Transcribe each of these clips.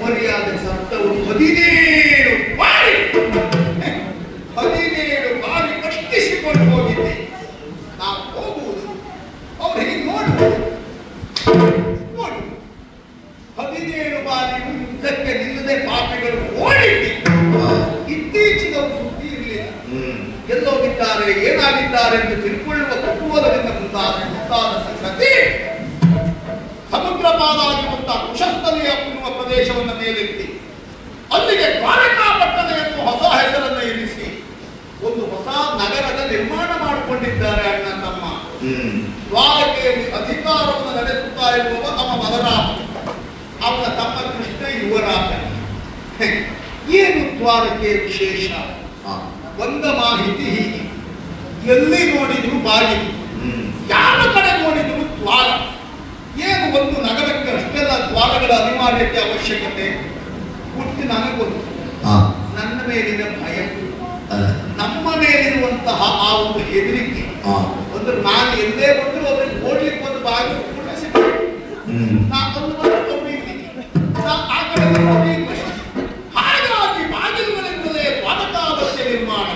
ಮರ್ಯಾದೆ ಸತ್ತವು 17 ಮಾಡಿ ಎಲ್ಲೋಗಿದ್ದಾರೆ, ಏನಾಗಿದ್ದಾರೆ ಎಂದು ತಿಳ್ಕೊಳ್ಳುವ ಕುತೂಹಲದಿಂದ ಮುಂತಾದ ಸಂಗತಿ ಸಮುದ್ರ ಪಾದಾಗಿರುವಂತಹ ಕುಶಸ್ಥಲಿಯ ಎನ್ನುವ ಪ್ರದೇಶವನ್ನು ಮೇಲೆತ್ತಿ ಅಲ್ಲಿಗೆ ದ್ವಾರಕಾಪಟ್ಟಣ ಎನ್ನುವ ಹೊಸ ಹೆಸರನ್ನು ಇರಿಸಿ ಒಂದು ಹೊಸ ನಗರದ ನಿರ್ಮಾಣ ಮಾಡಿಕೊಂಡಿದ್ದಾರೆ ಅಣ್ಣ ತಮ್ಮ. ದ್ವಾರಕೆಯಲ್ಲಿ ಅಧಿಕಾರವನ್ನು ನಡೆಸುತ್ತಾ ಇರುವವ ತಮ್ಮ ಮಗರಾಮ, ಅವನ ತಮ್ಮ ಕೃಷ್ಣ ಯುವರಾಜ. ಏನು ದ್ವಾರಕೆ ವಿಶೇಷ? ಒಂದ ಮಾಹಿತಿ ಹೀಗೆ, ಎಲ್ಲಿ ನೋಡಿದ್ರು ಬಾಗಿಲು, ಯಾವ ಕಡೆ ನೋಡಿದ್ರು ದ್ವಾರ. ಏನು ಒಂದು ನಗರಕ್ಕೆ ಅಷ್ಟೆಲ್ಲ ದ್ವಾರಗಳ ಅನಿವಾರ್ಯತೆ ಅವಶ್ಯಕತೆ? ಹುಟ್ಟಿ ನನಗೊಂದು ನನ್ನ ಮೇಲಿನ ಭಯ, ನಮ್ಮ ಮೇಲಿರುವಂತಹ ಆ ಒಂದು ಹೆದರಿಕೆ. ಅಂದ್ರೆ ನಾನು ಎಲ್ಲೇ ಬಂದರೂ ಅವ್ರಿಗೆ ಓಡ್ಲಿಕ್ಕೆ ಒಂದು ಬಾಗಿಲು ಕೂಡ ಸಿಗ್ತದೆ, ಆ ಕಡೆ ಹಾಗಾಗಿ ಬಾಗಿಲುಗಳಿಂದಲೇ ದ್ವಾರಕಾವಶ್ಯ ನಿರ್ಮಾಣ.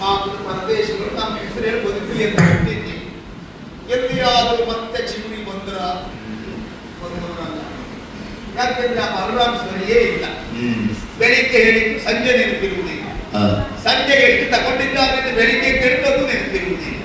ಆ ಒಂದು ಪ್ರದೇಶಗಳು ನಮ್ಮ ಹೆಸರೇನು ಬದುಕಲಿ ಅಂತ ಹೇಳ್ತಿದ್ದೆ. ಎಲ್ಲಿಯಾದರೂ ಮತ್ತೆ ಚಿಗುರಿ ಬಂದ್ರ ಯಾಕೆಂದ್ರೆ ಆ ಬಲರಾಮ ಸರಿಯೇ ಇಲ್ಲ. ಬೆಳಿಗ್ಗೆ ಹೇಳಿದ್ದು ಸಂಜೆ ನೆನಪಿರುವುದಿಲ್ಲ, ಸಂಜೆಗೆ ಎಷ್ಟು ತಗೊಂಡಿದ್ದಾನೆ ಬೆಳಿಗ್ಗೆ ಕೆಟ್ಟದ್ದು ನೆನಪಿರುವುದಿಲ್ಲ.